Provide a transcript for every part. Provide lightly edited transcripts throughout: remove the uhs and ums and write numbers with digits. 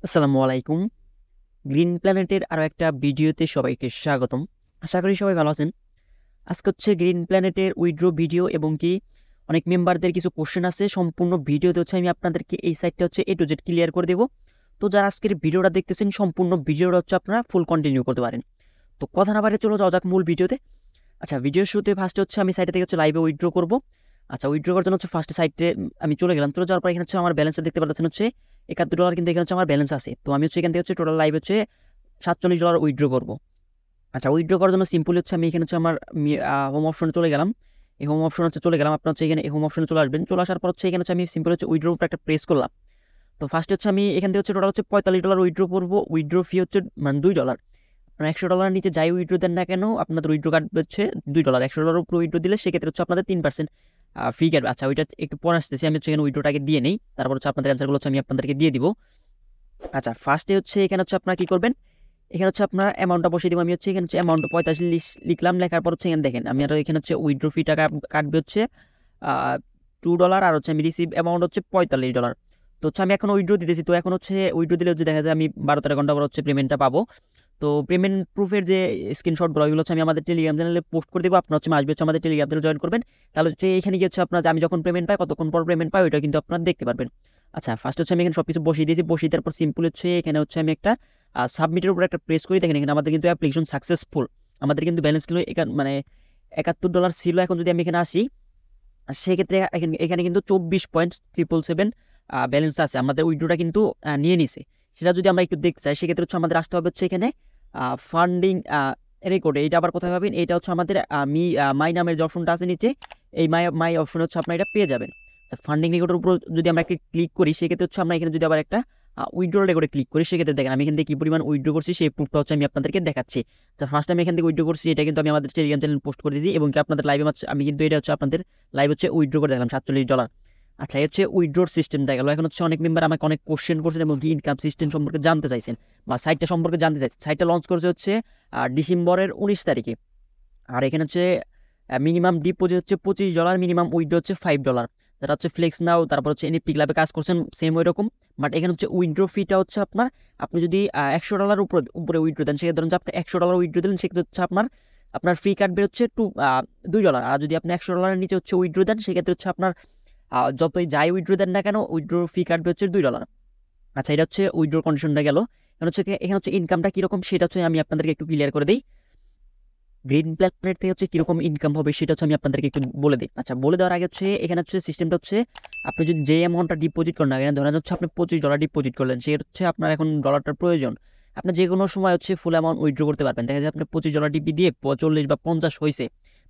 আসসালামু আলাইকুম। গ্রিন প্ল্যানেটের আরও একটা ভিডিওতে সবাইকে স্বাগতম। আশা করি সবাই ভালো আছেন। আজকে হচ্ছে গ্রিন প্ল্যানেটের উইথড্র ভিডিও এবং কি অনেক মেম্বারদের কিছু কোশ্চেন আছে। সম্পূর্ণ ভিডিওতে হচ্ছে আমি আপনাদেরকে এই সাইটটা হচ্ছে A to Z ক্লিয়ার করে দেবো। তো যারা আজকের ভিডিওটা দেখতেছেন সম্পূর্ণ ভিডিওটা হচ্ছে আপনারা ফুল কন্টিনিউ করতে পারেন। তো কথা না বাড়িয়ে চলো যাওয়া যাক মূল ভিডিওতে। আচ্ছা, ভিডিওর শুরুতে ফার্স্টে হচ্ছে আমি সাইটে থেকে হচ্ছে লাইভে উইথড্র করবো। আচ্ছা, উইথড্র করার জন্য হচ্ছে ফার্স্টে সাইটে আমি চলে গেলাম। চলে যাওয়ার পর এখানে হচ্ছে আমার ব্যালেন্সটা দেখতে পাচ্ছেন হচ্ছে $71, কিন্তু এখানে হচ্ছে আমার ব্যালেন্স আছে। তো আমি হচ্ছে এখান থেকে হচ্ছে টোটাল লাইভ হচ্ছে $47 উইথড্র করবো। আচ্ছা, উইথড্র করার জন্য সিম্পলি হচ্ছে আমি এখানে হচ্ছে আমার হোম অপশনে চলে গেলাম। এই হোম অপশনে হচ্ছে চলে গেলাম, আপনার হচ্ছে এখানে হোম অপশনে চলে আসবেন। চলে আসার পর হচ্ছে এখানে হচ্ছে আমি সিম্পল হচ্ছে উইথড্র উপর একটা প্রেস করলাম। তো ফার্স্টে হচ্ছে আমি এখান থেকে হচ্ছে টোটাল হচ্ছে $45 উইথড্র করবো। উইথড্র ফি হচ্ছে মানে $2। আপনার $100 নিচে যাই উইথড্র দেন না কেন আপনাদের উইথড্র কাটবে হচ্ছে $2। $100 উপরে উইথড্র দিলে সেক্ষেত্রে হচ্ছে আপনাদের 3% ফি কাটবে। আচ্ছা, ওইটা একটু পরে আসতেছি, আমি হচ্ছে এখানে উইথড্রটাকে দিয়ে নেই, তারপর হচ্ছে আপনাদের অ্যান্সারগুলো হচ্ছে আমি আপনাদেরকে দিয়ে দিব। আচ্ছা, ফার্স্টে হচ্ছে এখানে হচ্ছে আপনারা কি করবেন, এখানে হচ্ছে আপনার অ্যামাউন্টটা বসিয়ে দিব। আমি হচ্ছে এখানে হচ্ছে অ্যামাউন্ট 45 লিখলাম। লেখার পর হচ্ছে এখানে দেখেন আমি আরও এখানে হচ্ছে উইথড্র ফি টাকা কাটবে হচ্ছে $2, আর হচ্ছে আমি রিসিভ অ্যামাউন্ট হচ্ছে $45। তো হচ্ছে আমি এখন উইথড্র দিতেছি। তো এখন হচ্ছে উইথড্র দিলে হচ্ছে দেখা যায় আমি 12-13 ঘন্টা পর হচ্ছে পেমেন্টটা পাবো। তো পেমেন্ট প্রুফের যে স্ক্রিনশটগুলো ওইগুলো হচ্ছে আমি আমাদের টেলিগ্রাম চ্যানেলে পোস্ট করে দেবো। আপনার হচ্ছে আসবে হচ্ছে আমাদের টেলিগ্রাম চ্যানেল জয়েন করবেন, তাহলে হচ্ছে এখানে গিয়ে হচ্ছে আপনার আমি যখন পেমেন্ট পাই কতক্ষণ পর পেমেন্ট পাই ওইটা কিন্তু আপনারা দেখতে পারবেন। আচ্ছা, ফার্স্ট হচ্ছে আমি এখানে সব কিছু বসিয়ে দিয়েছি। বসিয়ে তারপর সিম্পল হচ্ছে এখানে হচ্ছে আমি একটা সাবমিটের উপর একটা প্রেস করি। দেখেন এখানে আমাদের কিন্তু অ্যাপ্লিকেশন সাকসেসফুল। আমাদের কিন্তু ব্যালেন্স ছিল মানে $71 ছিল। এখন যদি আমি এখানে আসি সেক্ষেত্রে এখানে এখানে কিন্তু 24.777 ব্যালেন্স আছে। আমাদের উইথড্রটা কিন্তু নিয়ে নিছে। সেটা যদি আমরা একটু দেখতে চাই সেক্ষেত্রে হচ্ছে আমাদের আসতে হবে হচ্ছে এখানে ফান্ডিং রেকর্ড। এইটা আবার কোথায় পাবেন, এটা হচ্ছে আমাদের মাই নামের যে অপশনটা আছে নিচে, এই মাই অপশন হচ্ছে আপনারা এটা পেয়ে যাবেন। ফান্ডিং রেকর্ডের উপর যদি আমরা একটা ক্লিক করি সেক্ষেত্রে হচ্ছে আমরা এখানে যদি আবার একটা উইথড্র রেকর্ডে ক্লিক করি সেক্ষেত্রে দেখেন আমি এখান থেকে কি পরিমাণ উইথড্র করছি সেই প্রুফটা হচ্ছে আমি আপনাদেরকে দেখাচ্ছি। ফার্স্ট টাইম এখান থেকে উইথড্র করছি, এটা কিন্তু আমি আমাদের টেলিগ্রাম চ্যানেল পোস্ট করে দিয়েছি এবং কি আপনাদের লাইভে আমি কিন্তু এটা হচ্ছে আপনাদের লাইভ হচ্ছে উইথড্র করে দেখলাম $47। আচ্ছা, এই হচ্ছে উইথড্রোর সিস্টেমটা গেল। এখন হচ্ছে অনেক মেম্বার আমাকে অনেক কোশ্চেন করছেন এবং কি ইনকাম সিস্টেম সম্পর্কে জানতে চাইছেন বা সাইটটা সম্পর্কে জানতে চাইছেন। সাইটটা লঞ্চ করেছে হচ্ছে ডিসেম্বরের 19 তারিখে। আর এখানে হচ্ছে মিনিমাম ডিপোজিট হচ্ছে $25, মিনিমাম উইথড্র হচ্ছে $5। যারা হচ্ছে ফ্লেক্স নাও তারপর হচ্ছে এনএফটি ক্লাবে কাজ করছেন সেম ওই রকম। বাট এখানে হচ্ছে উইথড্র ফিটা হচ্ছে আপনার, আপনি যদি $100 উপরে উইথড্র দেন সেক্ষেত্রে ধরুন যে আপনি $100 উইথড্র দিলেন সেক্ষেত্রে হচ্ছে আপনার ফ্রি কাটবে হচ্ছে $2। আর যদি আপনি $100 নিচে হচ্ছে উইথড্র দেন সেক্ষেত্রে হচ্ছে আপনার যতই যাই উইথড্র দেন না কেন উইথড্র ফি কাটবে হচ্ছে $2। আচ্ছা, এটা হচ্ছে উইথড্র কন্ডিশনটা গেল। এখানে হচ্ছে ইনকামটা কিরকম সেটা হচ্ছে আমি আপনাদেরকে একটু ক্লিয়ার করে দিই। গ্রিন প্ল্যানেট থেকে হচ্ছে কিরকম ইনকাম হবে সেটা হচ্ছে আমি আপনাদেরকে একটু বলে দিই। আচ্ছা, বলে দেওয়ার আগে হচ্ছে এখানে হচ্ছে সিস্টেমটা হচ্ছে আপনি যদি যে অ্যামাউন্টটা ডিপোজিট করেন না, এখানে ধরেন হচ্ছে আপনি $25 ডিপোজিট করলেন, সে হচ্ছে আপনার এখন ডলারটার প্রয়োজন। আপনি যে কোনো সময় হচ্ছে ফুল অ্যামাউন্ট উইথড্র করতে পারবেন। দেখা যায় আপনি $25 ডিপি দিয়ে 40 বা 50 হয়েছে,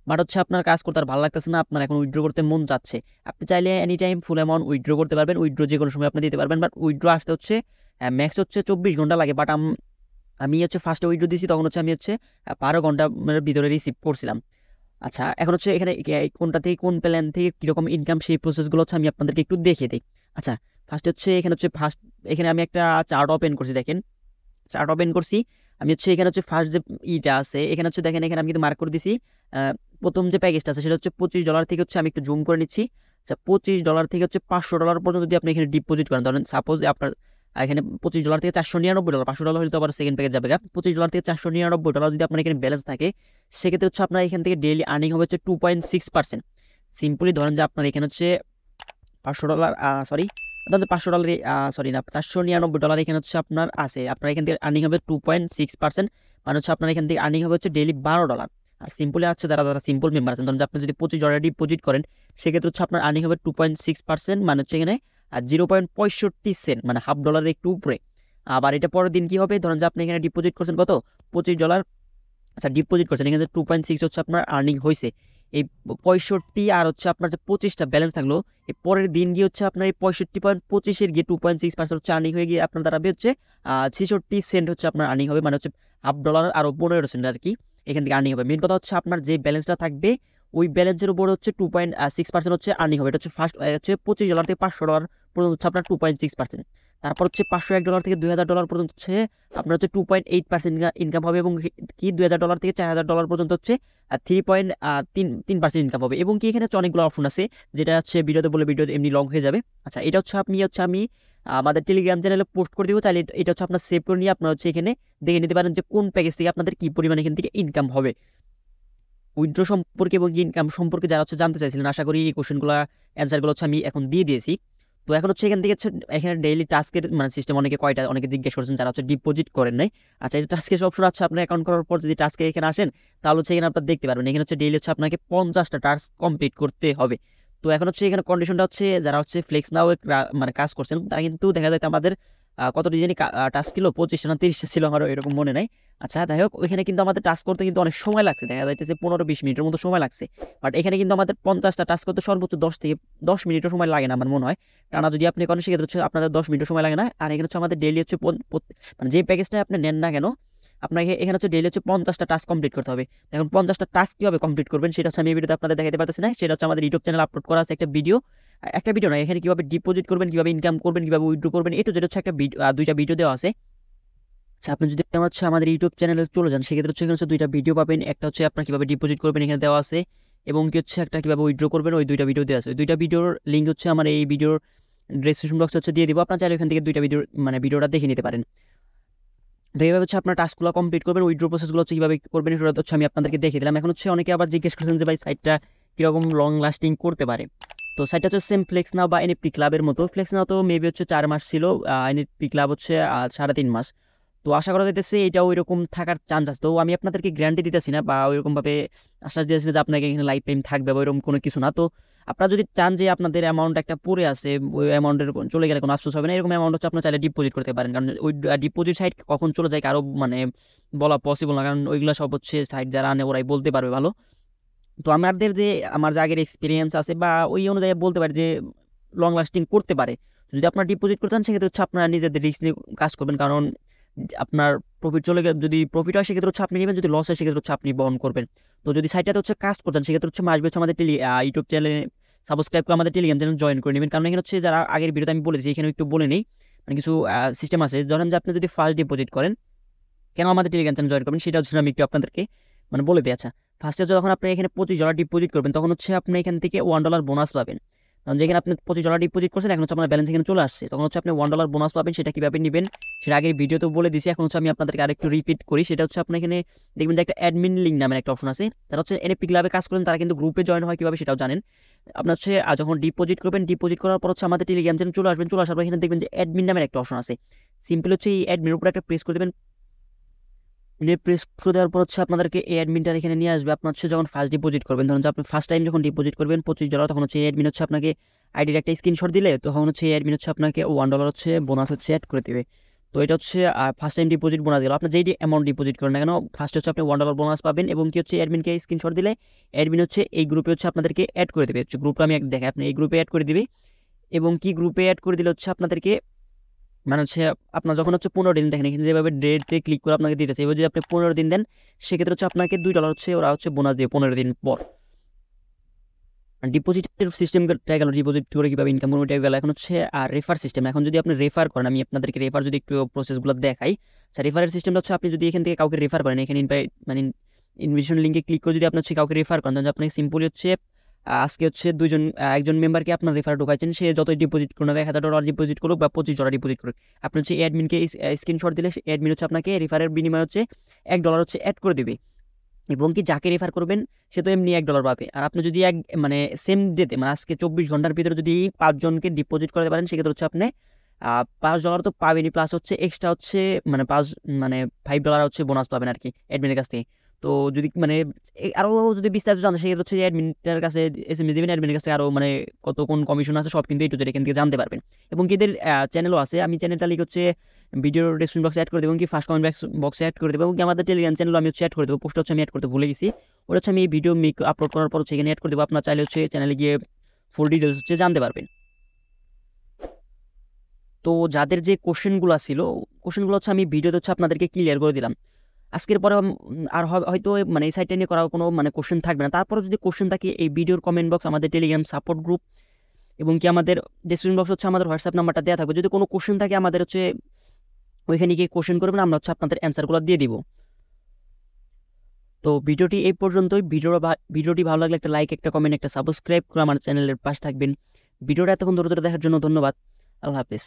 বাট হচ্ছে আপনার কাজ করতে আর ভালো লাগতেছে না, আপনার এখন উইথড্র করতে মন যাচ্ছে। আপনি চাইলে এনি টাইম ফুল অ্যামাউন্ট উইথড্র করতে পারবেন। উইথড্র যে কোনো সময় আপনি দিতে পারবেন, বাট উইথড্র আসতে হচ্ছে ম্যাক্স হচ্ছে 24 ঘন্টা লাগে। বাট আমি হচ্ছে ফার্স্টে উইথড্র দিয়েছি তখন হচ্ছে আমি হচ্ছে 12 ঘন্টার ভিতরে রিসিভ করছিলাম। আচ্ছা, এখন হচ্ছে এখানে কোনটা থেকে কোন প্ল্যান থেকে কীরকম ইনকাম সেই প্রসেসগুলো হচ্ছে আমি আপনাদেরকে একটু দেখিয়ে দিই। আচ্ছা, ফার্স্ট হচ্ছে এখানে আমি একটা চার্ট ওপেন করছি। দেখেন চার্ট ওপেন করছি আমি হচ্ছে এখানে হচ্ছে ফার্স্ট যে ইটা আছে এখানে হচ্ছে দেখেন এখানে আমি কিন্তু মার্ক করে দিছি প্রথম যে প্যাকেজটা আছে সেটা হচ্ছে $25 থেকে হচ্ছে আমি একটু জুম করে নিচ্ছি। আচ্ছা, $25 থেকে হচ্ছে $500 পর্যন্ত যদি আপনি এখানে ডিপোজিট করেন, ধরেন সাপোজ আপনার এখানে $25 থেকে $499, $500 হলে তো আবার সেকেন্ড প্যাকেজ যাবে। $25 থেকে $499 যদি আপনার এখানে ব্যালেন্স থাকে সেক্ষেত্রে হচ্ছে আপনার এখান থেকে ডেইলি আর্নিং হবে হচ্ছে 2.6%। সিম্পলি ধরেন যে আপনার এখানে হচ্ছে $500 সরি ধরেন $500 সরি না $499 এখানে হচ্ছে আপনার আছে, আপনার এখান থেকে আর্নিং হবে 2.6%, মানে হচ্ছে আপনার এখান থেকে আর্নিং হবে হচ্ছে ডেইলি $12। আর সিম্পলি আছে যারা সিম্পল মেম্বার আছেন, ধরুন যে আপনি যদি $25 ডিপোজিট করেন সেক্ষেত্রে হচ্ছে আপনার আর্নিং হবে 2.6%, মানে হচ্ছে এখানে 0.65 সেন্ট, মানে $1/2 একটু উপরে। আবার এটা পরের দিন কি হবে, ধরেন যে আপনি এখানে ডিপোজিট করছেন কত $25। আচ্ছা, ডিপোজিট করছেন এখানে 2.6 হচ্ছে আপনার আর্নিং হয়েছে। এই 65 আর হচ্ছে আপনার যে 25টা ব্যালেন্স থাকলো এই পরের দিন গিয়ে হচ্ছে আপনার এই 65.25-এর গিয়ে 2.6% হচ্ছে আর্নিং হয়ে গিয়ে আপনার দাঁড়াবে হচ্ছে 66 সেন্ট হচ্ছে আপনার আর্নিং হবে, মানে হচ্ছে $1/2 আরও 15 সেন্ট আর কি এখান থেকে আর্নিং হবে। মেন কথা হচ্ছে আপনার যে ব্যালেন্সটা থাকবে ওই ব্যালেন্সের উপরে হচ্ছে 2.6% হচ্ছে আর্নিং হবে। এটা হচ্ছে ফার্স্ট হচ্ছে $25 থেকে $500 পর্যন্ত হচ্ছে আপনার 2.6%। তারপর হচ্ছে $501 থেকে $2000 পর্যন্ত হচ্ছে আপনার হচ্ছে 2.8% ইনকাম হবে, এবং কি $2000 থেকে $4000 পর্যন্ত হচ্ছে 3.3% ইনকাম হবে। এবং কি এখানে হচ্ছে অনেকগুলো অপশন আছে, যেটা হচ্ছে ভিডিওতে বলে ভিডিও এমনি লং হয়ে যাবে। আচ্ছা, এটা হচ্ছে আমি আমাদের টেলিগ্রাম চ্যানেলে পোস্ট করে দিব, তাহলে এটা হচ্ছে আপনার সেভ করে নিয়ে আপনার হচ্ছে এখানে দেখে নিতে পারেন যে কোন প্যাকেজ থেকে আপনাদের কি পরিমাণ এখান থেকে ইনকাম হবে। উইথড্র সম্পর্কে এবং ইনকাম সম্পর্কে যারা হচ্ছে জানতে চাইছিলেন, আশা করি এই কোশ্চেনগুলো অ্যান্সারগুলো হচ্ছে আমি এখন দিয়ে দিয়েছি। তো এখন হচ্ছে এখান থেকে হচ্ছে এখানে ডেইলি টাস্কের মানে সিস্টেম অনেকে কয়টা অনেকে জিজ্ঞেস করছেন যারা হচ্ছে ডিপোজিট করেন নাই। আচ্ছা, এটা টাস্কের অপশন আছে, আপনার অ্যাকাউন্ট করার পর যদি টাস্কে এখানে আসেন তাহলে হচ্ছে এখানে আপনারা দেখতে পারবেন, এখানে হচ্ছে ডেইলি হচ্ছে আপনাকে 50টা টাস্ক কমপ্লিট করতে হবে। তো এখন হচ্ছে এখানে কন্ডিশনটা হচ্ছে যারা হচ্ছে ফ্লেক্স নাও মানে কাজ করছেন তারা কিন্তু দেখা যায় আমাদের কত ডিজাইনে টাস্ক ছিল 25টা না 30টা ছিল, আমারও এরকম মনে নাই। আচ্ছা, যাই হোক, ওইখানে কিন্তু আমাদের টাস্ক করতে কিন্তু অনেক সময় লাগছে, দেখা যাইতেছে 15-20 মিনিটের মতো সময় লাগছে। বাট এখানে কিন্তু আমাদের 50টা টাস্ক করতে সর্বোচ্চ 10 মিনিটও সময় লাগে না আমার মনে হয়। টানা যদি আপনি করেন সেক্ষেত্রে হচ্ছে আপনাদের 10 মিনিটও সময় লাগে না। আর এখানে হচ্ছে আমাদের ডেইলি হচ্ছে মানে যে প্যাকেজটা আপনি নেন না কেন, আপনাকে এখানে হচ্ছে ডেইলি হচ্ছে 50টা টাস্ক কমপ্লিট করতে হবে। এখন 50টা টাস্ক কীভাবে কমপ্লিট করবেন সেটা হচ্ছে আমি এই ভিডিওতে আপনাদের দেখাতে পারতেছি না। সেটা হচ্ছে আমাদের ইউটিউব চ্যানেল আপলোড করা আছে একটা ভিডিও নয়, এখানে কীভাবে ডিপোজিট করবেন, কীভাবে ইনকাম করবেন, কীভাবে উইথড্র করবেন, যেটা হচ্ছে একটা 2টা ভিডিও দেওয়া আছে। আচ্ছা, আপনি যদি হচ্ছে আমাদের ইউটিউব চ্যানেলে চলে যান সেক্ষেত্রে হচ্ছে এখানে হচ্ছে 2টা ভিডিও পাবেন, একটা হচ্ছে আপনার কীভাবে ডিপোজিট করবেন এখানে দেওয়া আছে, এবং কি হচ্ছে একটা কীভাবে উইথড্র করবেন, ওই 2টা ভিডিও দেওয়া আছে। ওই 2টা ভিডিওর লিঙ্ক হচ্ছে আমার এই ভিডিওর ডেসক্রিপশন বক্সে হচ্ছে দিয়ে দিব, আপনার চাইলে এখান থেকে 2টা ভিডিওটা দেখে নিতে পারেন। তো এইভাবে হচ্ছে আপনার টাস্কগুলো কমপ্লিট করবেন, উইথড্র প্রসেসগুলো হচ্ছে কীভাবে করবেন সেটা হচ্ছে আমি আপনাদেরকে দেখে দিলাম। এখন হচ্ছে অনেকে আবার জিজ্ঞেস করছেন যে ভাই সাইটটা কীরকম লং লাস্টিং করতে পারে। তো সাইটটা হচ্ছে সেম ফ্লেক্স নাও বা এনএফটি ক্লাবের মতো। ফ্লেক্স নাও তো মেবি হচ্ছে 4 মাস ছিল, এনএফটি ক্লাব হচ্ছে 3.5 মাস। তো আশা করা যাইতেছে এটাও ওইরকম থাকার চান্স আছে। তো আমি আপনাদেরকে গ্যারান্টি দিতেছি না বা ওইরকমভাবে আশ্বাস দিতেছি না যে আপনাকে এখানে লাইফ টাইম থাকবে বা ওইরকম কোনো কিছু না। তো আপনারা যদি চান যে আপনাদের অ্যামাউন্ট একটা পড়ে আছে, ওই অ্যামাউন্টের চলে গেলে কোনো আফসোস হবে না, এরকম অ্যামাউন্ট হচ্ছে আপনার চাইলে ডিপোজিট করতে পারেন। কারণ ওই ডিপোজিট সাইট কখন চলে যায় কারো মানে বলা পসিবল না, কারণ ওইগুলো সব হচ্ছে সাইট যারা আনে ওরাই বলতে পারবে ভালো। তো আমার যে আগের এক্সপিরিয়েন্স আছে বা ওই অনুযায়ী বলতে পারি যে লং লাস্টিং করতে পারে। যদি আপনার ডিপোজিট করতে চান সেক্ষেত্রে হচ্ছে আপনারা নিজেদের রিস্ক নিয়ে কাজ করবেন, কারণ আপনার প্রফিট চলে গেলে যদি প্রফিট হয় সেক্ষেত্রে হচ্ছে আপনি নেবেন, যদি লস হয় সেক্ষেত্রে হচ্ছে আপনি বহন করবেন। তো যদি সাইটটাতে হচ্ছে কাজ করতেন সেক্ষেত্রে হচ্ছে আসবে হচ্ছে আমাদের ইউটিউব চ্যানেলে সাবস্ক্রাইব করে আমাদের টেলিগ্রাম চ্যানেল জয়েন করে নেবেন। কারণ এখানে হচ্ছে যারা আগের ভিডিওতে আমি বলেছি এখানে একটু বলে নেই, মানে কিছু সিস্টেম আছে। ধরেন যে আপনি যদি ফার্স্ট ডিপোজিট করেন, কেন আমাদের টেলিগ্রাম চ্যানেল জয়েন করবেন সেটা হচ্ছে আমি একটু আপনাদেরকে মানে বলে দিই। আচ্ছা, ফার্স্টে যখন আপনি এখানে $25 ডিপোজিট করবেন তখন হচ্ছে আপনি এখান থেকে $1 বোনাস পাবেন। কারণ যেখানে আপনি $25 ডিপোজিট করছেন এখন হচ্ছে আপনার ব্যালেন্স এখানে চলে আসছে, তখন হচ্ছে আপনি $1 বোনাস পাবেন। সেটা কীভাবে নেবেন সেটা আগের ভিডিওতেও বলে দিয়েছি, এখন হচ্ছে আমি আপনাদেরকে আরেকটু রিপিট করি। সেটা হচ্ছে আপনি এখানে দেখবেন যে একটা অ্যাডমিন লিঙ্ক নামের একটা অপশন আছে, তারা হচ্ছে এনএফটি ক্লাবে কাজ করেন, তারা কিন্তু গ্রুপে জয়েন হয় কীভাবে সেটাও জানেন। আপনার হচ্ছে যখন ডিপোজিট করবেন, ডিপোজিট করার পর হচ্ছে আমাদের টেলিগ্রাম চ্যানেল চলে আসবেন, চলে আসার পর এখানে দেখবেন যে অ্যাডমিন নামের একটা অপশন আছে। সিম্পল হচ্ছে এই অ্যাডমিনের উপরে একটা প্রেস করে দেবেন, প্রেস করে দেওয়ার পর হচ্ছে আপনাদেরকে এই অ্যাডমিনটা এখানে নিয়ে আসবে। আপনার হচ্ছে যখন ফার্স্ট ডিপোজিট করবেন, ধরুন যে আপনি ফার্স্ট টাইম যখন ডিপোজিট করবেন $25, তখন হচ্ছে এই অ্যাডমিন হচ্ছে আপনাকে আইডির একটা স্ক্রিনশট দিলে তখন হচ্ছে এই অ্যাডমিন হচ্ছে আপনাকে $1 হচ্ছে বোনাস হচ্ছে অ্যাড করে দেবে। তো এটা হচ্ছে ফার্স্ট টাইম ডিপোজিট বোনাস গেল। আপনি যেই অ্যামাউন্ট ডিপোজিট করেন না কেন ফার্স্টে হচ্ছে আপনি $1 বোনাস পাবেন, এবং কি হচ্ছে অ্যাডমিনকে স্ক্রিনশট দিলে অ্যাডমিন হচ্ছে এই গ্রুপে হচ্ছে আপনাদেরকে অ্যাড করে দেবে। হচ্ছে গ্রুপটা আমি দেখাই, আপনি এই গ্রুপে অ্যাড করে দিবে, এবং কি গ্রুপে অ্যাড করে দিলে হচ্ছে আপনাদেরকে মানে হচ্ছে আপনার যখন হচ্ছে 15 দিন দেখেন এখানে যেভাবে ডেটে ক্লিক করে আপনাকে দিতেছে, এবার যদি আপনি 15 দিন দেন সেক্ষেত্রে হচ্ছে আপনাকে $2 হচ্ছে ওরা হচ্ছে বোনাস দিয়ে 15 দিন পর। ডিপোজিটের সিস্টেমটা গেল, ডিপোজিট করে কীভাবে ইনকাম করবো এটা গেল। এখন হচ্ছে রেফার সিস্টেম। এখন যদি আপনি রেফার করেন, আমি আপনাদেরকে রেফার যদি একটু প্রসেসগুলো দেখাই। আচ্ছা, রেফারের সিস্টেমটা হচ্ছে আপনি যদি এখান থেকে কাউকে রেফার করেন, এখানে মানে ইনভিটেশন লিঙ্কে ক্লিক করে যদি আপনি হচ্ছে কাউকে রেফার করেন, তাহলে আপনি সিম্পলি হচ্ছে আজকে হচ্ছে একজন মেম্বারকে আপনার রেফার ঢোকাইছেন, সে যতই ডিপোজিট করুন $1000 ডিপোজিট করুক বা $25 ডিপোজিট করুক, আপনি হচ্ছে অ্যাডমিনকে স্ক্রিনশট দিলে অ্যাডমিন হচ্ছে আপনাকে রেফারের বিনিময়ে হচ্ছে $1 হচ্ছে অ্যাড করে দেবে, এবং কি যাকে রেফার করবেন সে তো এমনি $1 পাবে। আর আপনি যদি মানে সেম ডেতে মানে আজকে 24 ঘন্টার ভিতরে যদি 5 জনকে ডিপোজিট করতে পারেন সেক্ষেত্রে হচ্ছে আপনি $5 তো পাবেনই, প্লাস হচ্ছে এক্সট্রা হচ্ছে মানে $5 হচ্ছে বোনাস পাবেন আর কি অ্যাডমিনের কাছ থেকে। তো যদি মানে আরও যদি বিস্তারিত জানতে সেক্ষেত্রে হচ্ছে অ্যাডমিনের কাছে SMS দেবেন, অ্যাডমিনের কাছে আরও মানে কত কোন কমিশন আছে সব কিন্তু এখান থেকে জানতে পারবেন। এবং কি এদের চ্যানেলও আছে, আমি চ্যানেলটা লিখ হচ্ছে ভিডিওর ডিসক্রিপশন বক্সে অ্যাড করে দেবো, এবং কি ফার্স্ট কমেন্ট বক্সে অ্যাড করে দেবো, এবং কি আমাদের টেলিগ্রাম চ্যানেল আমি হচ্ছে অ্যাড করে দেবো। পোস্ট হচ্ছে আমি অ্যাড করতে ভুলে গেছি, ওটা হচ্ছে আমি এই ভিডিও আপলোড করার পর হচ্ছে এখানে অ্যাড করে দেবো। আপনার চাইলে হচ্ছে চ্যানেলে গিয়ে ফুল ডিটেলস হচ্ছে জানতে পারবেন। তো যাদের যে কোশ্চেনগুলো ছিল কোশ্চেনগুলো হচ্ছে আমি ভিডিওতে হচ্ছে আপনাদেরকে ক্লিয়ার করে দিলাম। আজকের পরে আর হয়তো মানে এই সাইটটা নিয়ে করা কোনো মানে কোশ্চেন থাকবে না। তারপরে যদি কোশ্চেন থাকে এই ভিডিওর কমেন্ট বক্স, আমাদের টেলিগ্রাম সাপোর্ট গ্রুপ এবং কি আমাদের ডিসক্রিপশন বক্স হচ্ছে আমাদের হোয়াটসঅ্যাপ নাম্বারটা দেওয়া থাকবে। যদি কোনো কোশ্চেন থাকে আমাদের হচ্ছে ওইখানে গিয়ে কোশ্চেন করবেন, আমরা হচ্ছে আপনাদের অ্যান্সারগুলো দিয়ে দিব। তো ভিডিওটি এই পর্যন্তই। ভিডিওটি ভালো লাগলে একটা লাইক, একটা কমেন্ট, একটা সাবস্ক্রাইব করে আমার চ্যানেলের পাশে থাকবেন। ভিডিওটা এতক্ষণ ধরে দেখার জন্য ধন্যবাদ। আল্লাহ হাফেজ।